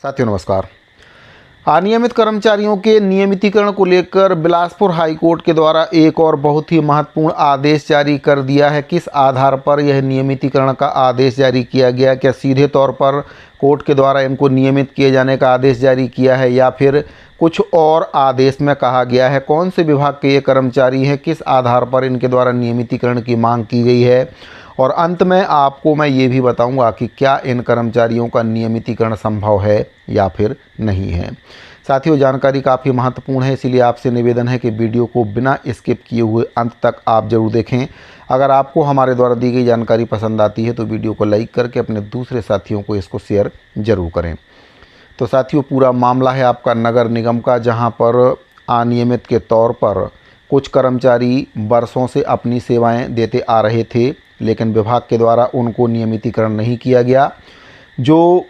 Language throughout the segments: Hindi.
साथियों नमस्कार। अनियमित कर्मचारियों के नियमितीकरण को लेकर बिलासपुर हाईकोर्ट के द्वारा एक और बहुत ही महत्वपूर्ण आदेश जारी कर दिया है। किस आधार पर यह नियमितीकरण का आदेश जारी किया गया? क्या सीधे तौर पर कोर्ट के द्वारा इनको नियमित किए जाने का आदेश जारी किया है या फिर कुछ और आदेश में कहा गया है? कौन से विभाग के ये कर्मचारी हैं? किस आधार पर इनके द्वारा नियमितीकरण की मांग की गई है? और अंत में आपको मैं ये भी बताऊंगा कि क्या इन कर्मचारियों का नियमितीकरण संभव है या फिर नहीं है। साथियों, जानकारी काफ़ी महत्वपूर्ण है, इसीलिए आपसे निवेदन है कि वीडियो को बिना स्किप किए हुए अंत तक आप जरूर देखें। अगर आपको हमारे द्वारा दी गई जानकारी पसंद आती है तो वीडियो को लाइक करके अपने दूसरे साथियों को इसको शेयर ज़रूर करें। तो साथियों, पूरा मामला है आपका नगर निगम का, जहाँ पर अनियमित के तौर पर कुछ कर्मचारी वर्षों से अपनी सेवाएं देते आ रहे थे, लेकिन विभाग के द्वारा उनको नियमितीकरण नहीं किया गया। जो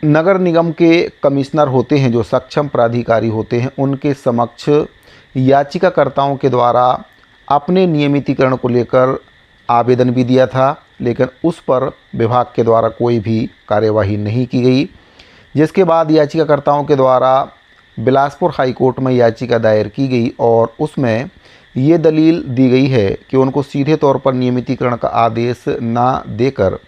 नगर निगम के कमिश्नर होते हैं, जो सक्षम प्राधिकारी होते हैं, उनके समक्ष याचिकाकर्ताओं के द्वारा अपने नियमितीकरण को लेकर आवेदन भी दिया था, लेकिन उस पर विभाग के द्वारा कोई भी कार्यवाही नहीं की गई। जिसके बाद याचिकाकर्ताओं के द्वारा बिलासपुर हाईकोर्ट में याचिका दायर की गई और उसमें ये दलील दी गई है कि उनको सीधे तौर पर नियमितीकरण का आदेश ना देकर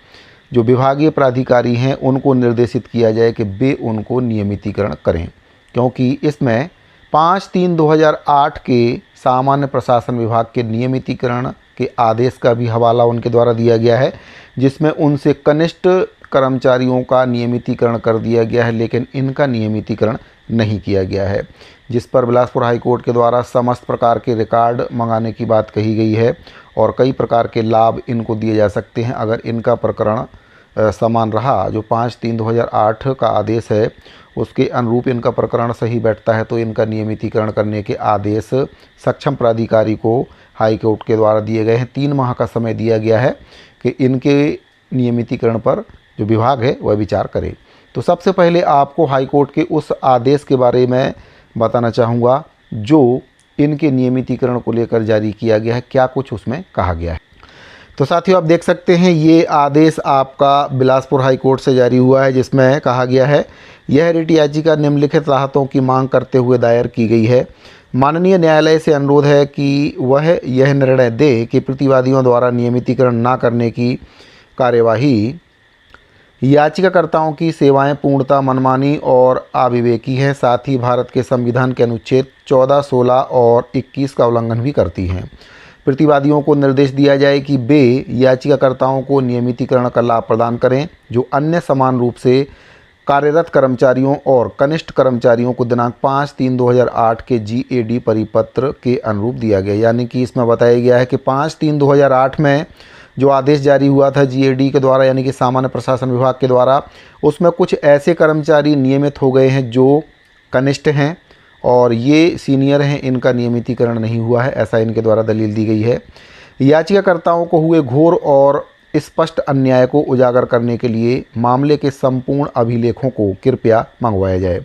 जो विभागीय प्राधिकारी हैं उनको निर्देशित किया जाए कि वे उनको नियमितीकरण करें, क्योंकि इसमें 5/3/2008 के सामान्य प्रशासन विभाग के नियमितीकरण के आदेश का भी हवाला उनके द्वारा दिया गया है, जिसमें उनसे कनिष्ठ कर्मचारियों का नियमितीकरण कर दिया गया है, लेकिन इनका नियमितीकरण नहीं किया गया है। जिस पर बिलासपुर हाईकोर्ट के द्वारा समस्त प्रकार के रिकॉर्ड मंगाने की बात कही गई है और कई प्रकार के लाभ इनको दिए जा सकते हैं अगर इनका प्रकरण समान रहा। जो 5/3/2008 का आदेश है उसके अनुरूप इनका प्रकरण सही बैठता है तो इनका नियमितीकरण करने के आदेश सक्षम प्राधिकारी को हाईकोर्ट के द्वारा दिए गए हैं। 3 माह का समय दिया गया है कि इनके नियमितीकरण पर जो विभाग है वह विचार करे। तो सबसे पहले आपको हाईकोर्ट के उस आदेश के बारे में बताना चाहूँगा जो इनके नियमितीकरण को लेकर जारी किया गया है, क्या कुछ उसमें कहा गया है। तो साथियों, आप देख सकते हैं ये आदेश आपका बिलासपुर हाईकोर्ट से जारी हुआ है, जिसमें कहा गया है यह रिट याचिका निम्नलिखित राहतों की मांग करते हुए दायर की गई है। माननीय न्यायालय से अनुरोध है कि वह यह निर्णय दे कि प्रतिवादियों द्वारा नियमितीकरण न करने की कार्यवाही याचिकाकर्ताओं की सेवाएं पूर्णतः मनमानी और अविवेकी है, साथ ही भारत के संविधान के अनुच्छेद 14, 16 और 21 का उल्लंघन भी करती हैं। प्रतिवादियों को निर्देश दिया जाए कि वे याचिकाकर्ताओं को नियमितीकरण का लाभ प्रदान करें, जो अन्य समान रूप से कार्यरत कर्मचारियों और कनिष्ठ कर्मचारियों को दिनांक 5/3/2008 के GAD परिपत्र के अनुरूप दिया गया। यानी कि इसमें बताया गया है कि 5/3/2008 में जो आदेश जारी हुआ था GAD के द्वारा, यानी कि सामान्य प्रशासन विभाग के द्वारा, उसमें कुछ ऐसे कर्मचारी नियमित हो गए हैं जो कनिष्ठ हैं और ये सीनियर हैं, इनका नियमितीकरण नहीं हुआ है, ऐसा इनके द्वारा दलील दी गई है। याचिकाकर्ताओं को हुए घोर और स्पष्ट अन्याय को उजागर करने के लिए मामले के संपूर्ण अभिलेखों को कृपया मंगवाया जाए।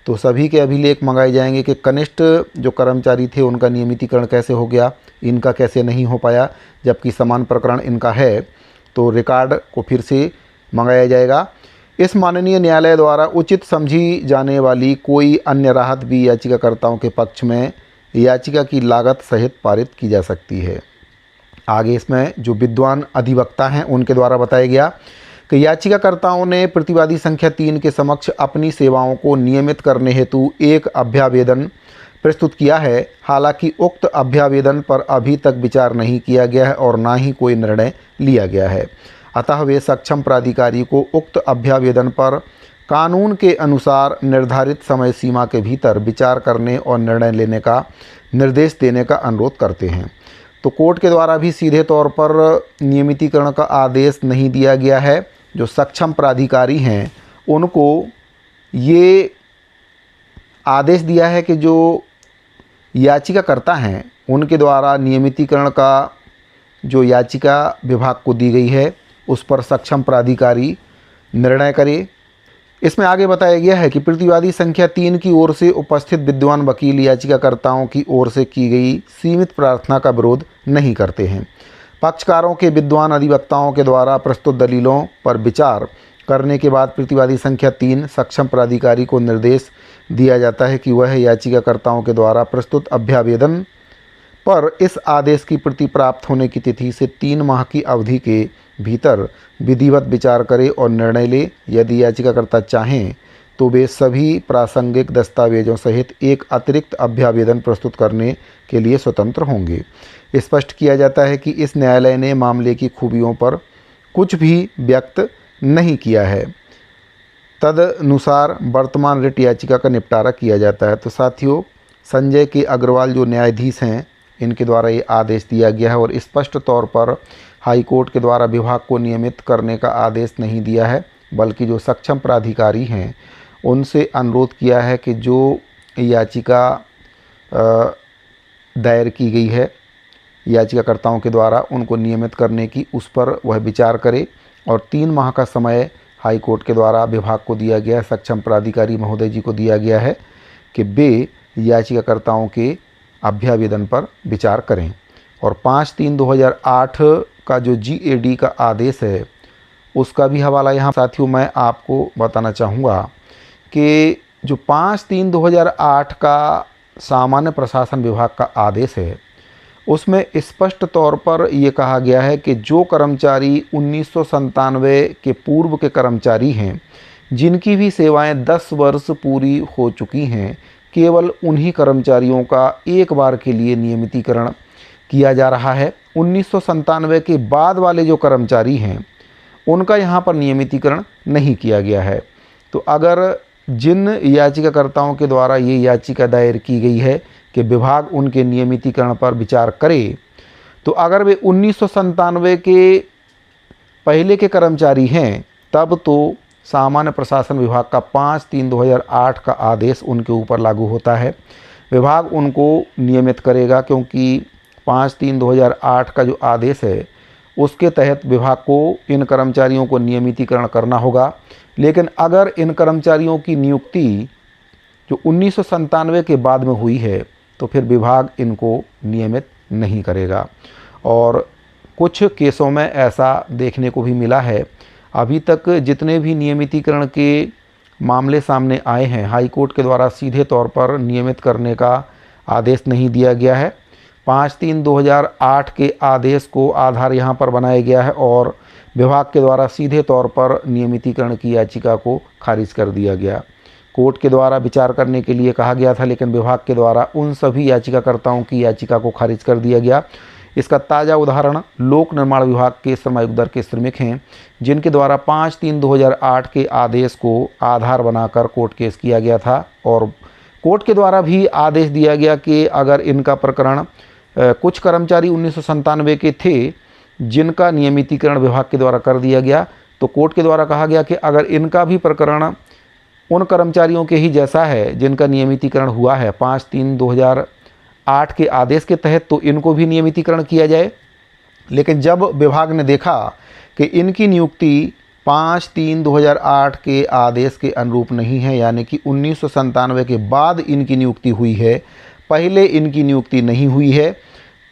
तो सभी के अभिलेख मंगाए जाएंगे कि कनिष्ठ जो कर्मचारी थे उनका नियमितीकरण कैसे हो गया, इनका कैसे नहीं हो पाया, जबकि समान प्रकरण इनका है। तो रिकॉर्ड को फिर से मंगाया जाएगा। इस माननीय न्यायालय द्वारा उचित समझी जाने वाली कोई अन्य राहत भी याचिकाकर्ताओं के पक्ष में याचिका की लागत सहित पारित की जा सकती है। आगे इसमें जो विद्वान अधिवक्ता हैं उनके द्वारा बताया गया कि याचिकाकर्ताओं ने प्रतिवादी संख्या 3 के समक्ष अपनी सेवाओं को नियमित करने हेतु एक अभ्यावेदन प्रस्तुत किया है। हालांकि उक्त अभ्यावेदन पर अभी तक विचार नहीं किया गया है और ना ही कोई निर्णय लिया गया है। अतः वे सक्षम प्राधिकारी को उक्त अभ्यावेदन पर कानून के अनुसार निर्धारित समय सीमा के भीतर विचार करने और निर्णय लेने का निर्देश देने का अनुरोध करते हैं। तो कोर्ट के द्वारा भी सीधे तौर पर नियमितीकरण का आदेश नहीं दिया गया है। जो सक्षम प्राधिकारी हैं उनको ये आदेश दिया है कि जो याचिकाकर्ता हैं उनके द्वारा नियमितीकरण का जो याचिका विभाग को दी गई है उस पर सक्षम प्राधिकारी निर्णय करे। इसमें आगे बताया गया है कि प्रतिवादी संख्या 3 की ओर से उपस्थित विद्वान वकील याचिकाकर्ताओं की ओर से की गई सीमित प्रार्थना का विरोध नहीं करते हैं। पक्षकारों के विद्वान अधिवक्ताओं के द्वारा प्रस्तुत दलीलों पर विचार करने के बाद प्रतिवादी संख्या 3 सक्षम प्राधिकारी को निर्देश दिया जाता है कि वह याचिकाकर्ताओं के द्वारा प्रस्तुत अभ्यावेदन पर इस आदेश की प्रति प्राप्त होने की तिथि से 3 माह की अवधि के भीतर विधिवत विचार करे और निर्णय ले। यदि याचिकाकर्ता चाहें तो वे सभी प्रासंगिक दस्तावेजों सहित एक अतिरिक्त अभ्यावेदन प्रस्तुत करने के लिए स्वतंत्र होंगे। स्पष्ट किया जाता है कि इस न्यायालय ने मामले की खूबियों पर कुछ भी व्यक्त नहीं किया है। तदनुसार वर्तमान रिट याचिका का निपटारा किया जाता है। तो साथियों, संजय के अग्रवाल जो न्यायाधीश हैं, इनके द्वारा ये आदेश दिया गया है और स्पष्ट तौर पर हाई कोर्ट के द्वारा विभाग को नियमित करने का आदेश नहीं दिया है, बल्कि जो सक्षम प्राधिकारी हैं उनसे अनुरोध किया है कि जो याचिका दायर की गई है याचिकाकर्ताओं के द्वारा उनको नियमित करने की, उस पर वह विचार करे। और 3 माह का समय हाई कोर्ट के द्वारा विभाग को दिया गया है, सक्षम प्राधिकारी महोदय जी को दिया गया है कि वे याचिकाकर्ताओं के अभ्यावेदन पर विचार करें। और 5/3/2008 का जो GAD का आदेश है उसका भी हवाला यहाँ साथियों मैं आपको बताना चाहूँगा कि जो 5/3/2008 का सामान्य प्रशासन विभाग का आदेश है उसमें स्पष्ट तौर पर ये कहा गया है कि जो कर्मचारी 1997 के पूर्व के कर्मचारी हैं जिनकी भी सेवाएं 10 वर्ष पूरी हो चुकी हैं, केवल उन्हीं कर्मचारियों का एक बार के लिए नियमितीकरण किया जा रहा है। 1997 के बाद वाले जो कर्मचारी हैं उनका यहाँ पर नियमितीकरण नहीं किया गया है। तो अगर जिन याचिकाकर्ताओं के द्वारा ये याचिका दायर की गई है कि विभाग उनके नियमितीकरण पर विचार करे, तो अगर वे 1997 के पहले के कर्मचारी हैं तब तो सामान्य प्रशासन विभाग का 5/3/2008 का आदेश उनके ऊपर लागू होता है। विभाग उनको नियमित करेगा क्योंकि 5/3/2008 का जो आदेश है उसके तहत विभाग को इन कर्मचारियों को नियमितीकरण करना होगा। लेकिन अगर इन कर्मचारियों की नियुक्ति जो 1997 के बाद में हुई है तो फिर विभाग इनको नियमित नहीं करेगा। और कुछ केसों में ऐसा देखने को भी मिला है। अभी तक जितने भी नियमितीकरण के मामले सामने आए हैं, हाई कोर्ट के द्वारा सीधे तौर पर नियमित करने का आदेश नहीं दिया गया है। 5/3/2008 के आदेश को आधार यहाँ पर बनाया गया है और विभाग के द्वारा सीधे तौर पर नियमितीकरण की याचिका को खारिज कर दिया गया। कोर्ट के द्वारा विचार करने के लिए कहा गया था, लेकिन विभाग के द्वारा उन सभी याचिकाकर्ताओं की याचिका को खारिज कर दिया गया। इसका ताज़ा उदाहरण लोक निर्माण विभाग के श्रम आयुक्त दर के श्रमिक हैं, जिनके द्वारा 5/3/2008 के आदेश को आधार बनाकर कोर्ट केस किया गया था और कोर्ट के द्वारा भी आदेश दिया गया कि अगर इनका प्रकरण कुछ कर्मचारी 1997 के थे जिनका नियमितीकरण विभाग के द्वारा कर दिया गया, तो कोर्ट के द्वारा कहा गया कि अगर इनका भी प्रकरण उन कर्मचारियों के ही जैसा है जिनका नियमितीकरण हुआ है 5/3/2008 के आदेश के तहत, तो इनको भी नियमितीकरण किया जाए। लेकिन जब विभाग ने देखा कि इनकी नियुक्ति 5/3/2008 के आदेश के अनुरूप नहीं है, यानी कि 1997 के बाद इनकी नियुक्ति हुई है, पहले इनकी नियुक्ति नहीं हुई है,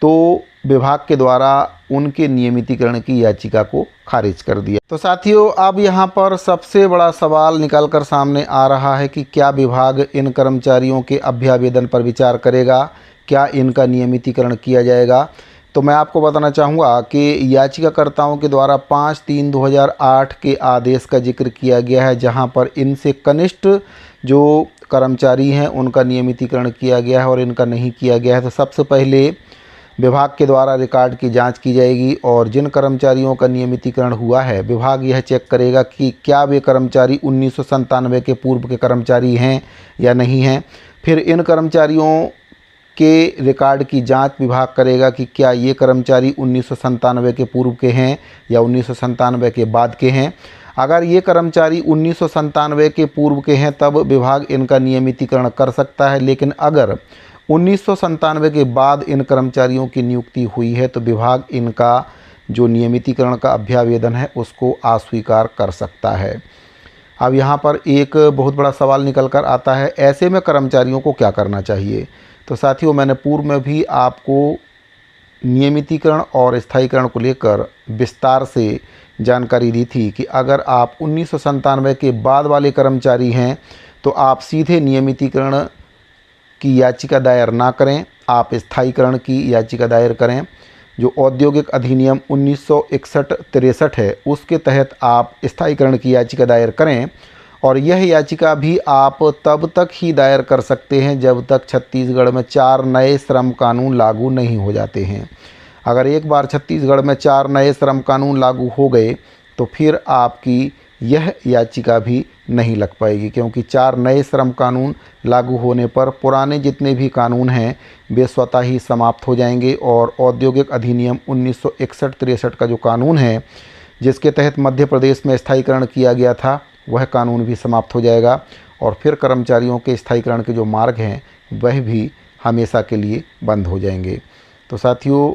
तो विभाग के द्वारा उनके नियमितीकरण की याचिका को खारिज कर दिया। तो साथियों, अब यहाँ पर सबसे बड़ा सवाल निकलकर सामने आ रहा है कि क्या विभाग इन कर्मचारियों के अभ्यावेदन पर विचार करेगा, क्या इनका नियमितीकरण किया जाएगा। तो मैं आपको बताना चाहूँगा कि याचिकाकर्ताओं के द्वारा 5/3/2008 के आदेश का जिक्र किया गया है, जहाँ पर इनसे कनिष्ठ जो कर्मचारी हैं उनका नियमितीकरण किया गया है और इनका नहीं किया गया है। तो सबसे पहले विभाग के द्वारा रिकॉर्ड की जांच की जाएगी और जिन कर्मचारियों का नियमितीकरण हुआ है विभाग यह चेक करेगा कि क्या वे कर्मचारी 1997 के पूर्व के कर्मचारी हैं या नहीं हैं। फिर इन कर्मचारियों के रिकॉर्ड की जांच विभाग करेगा कि क्या ये कर्मचारी 1997 के पूर्व के हैं या 1997 के बाद के हैं। अगर ये कर्मचारी 1997 के पूर्व के हैं तब विभाग इनका नियमितीकरण कर सकता है, लेकिन अगर 1997 के बाद इन कर्मचारियों की नियुक्ति हुई है तो विभाग इनका जो नियमितीकरण का अभ्यावेदन है उसको अस्वीकार कर सकता है। अब यहाँ पर एक बहुत बड़ा सवाल निकल कर आता है, ऐसे में कर्मचारियों को क्या करना चाहिए। तो साथियों, मैंने पूर्व में भी आपको नियमितीकरण और स्थायीकरण को लेकर विस्तार से जानकारी दी थी कि अगर आप 1997 के बाद वाले कर्मचारी हैं तो आप सीधे नियमितीकरण की याचिका दायर ना करें, आप स्थायीकरण की याचिका दायर करें। जो औद्योगिक अधिनियम 1961-63 है उसके तहत आप स्थायीकरण की याचिका दायर करें, और यह याचिका भी आप तब तक ही दायर कर सकते हैं जब तक छत्तीसगढ़ में 4 नए श्रम कानून लागू नहीं हो जाते हैं। अगर एक बार छत्तीसगढ़ में 4 नए श्रम कानून लागू हो गए तो फिर आपकी यह याचिका भी नहीं लग पाएगी, क्योंकि 4 नए श्रम कानून लागू होने पर पुराने जितने भी कानून हैं वे स्वतः ही समाप्त हो जाएंगे, और औद्योगिक अधिनियम 1961-63 का जो कानून है जिसके तहत मध्य प्रदेश में स्थायीकरण किया गया था वह कानून भी समाप्त हो जाएगा, और फिर कर्मचारियों के स्थायीकरण के जो मार्ग हैं वह भी हमेशा के लिए बंद हो जाएंगे। तो साथियों,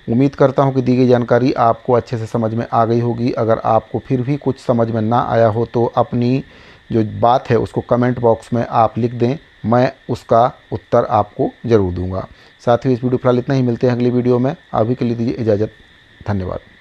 उम्मीद करता हूं कि दी गई जानकारी आपको अच्छे से समझ में आ गई होगी। अगर आपको फिर भी कुछ समझ में ना आया हो तो अपनी जो बात है उसको कमेंट बॉक्स में आप लिख दें, मैं उसका उत्तर आपको ज़रूर दूंगा। साथियों, इस वीडियो फिलहाल इतना ही, मिलते हैं अगली वीडियो में। अभी के लिए दीजिए इजाज़त, धन्यवाद।